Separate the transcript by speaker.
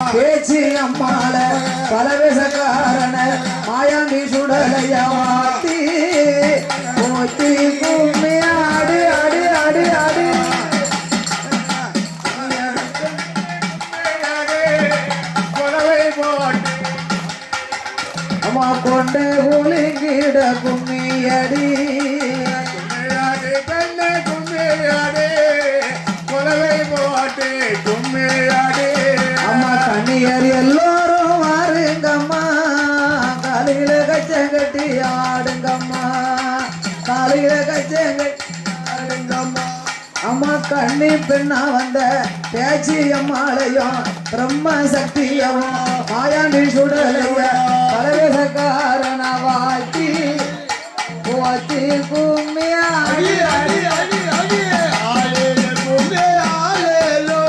Speaker 1: பேச்சு அம்மாள பலவேசக்காரன மாயாண்டி சுடலையா மாத்தி போத்தி கும்மி ஆடு ஆடு ஆடு ஆடு அம்மா கொண்டு குளிங்கிட கும்மி அடி அம்மா கண்ணியர் எல்லோரும் வாருங்கம்மா காலையில கச்சங்கட்டி ஆடுங்கம்மா காலையில கச்சங்கட்டி ஆடுங்கம்மா அம்மா கண்ணி பெண்ணா வந்த பேச்சி அம்மாளையும் பிரம்ம சக்தியவும் மாயாண்டி சுடலைய பலவேசக்காரன வாட்டி போத்தி கும்மி ஆடி ஆடி ஆடி ஆடி பூமி ஆலேலோ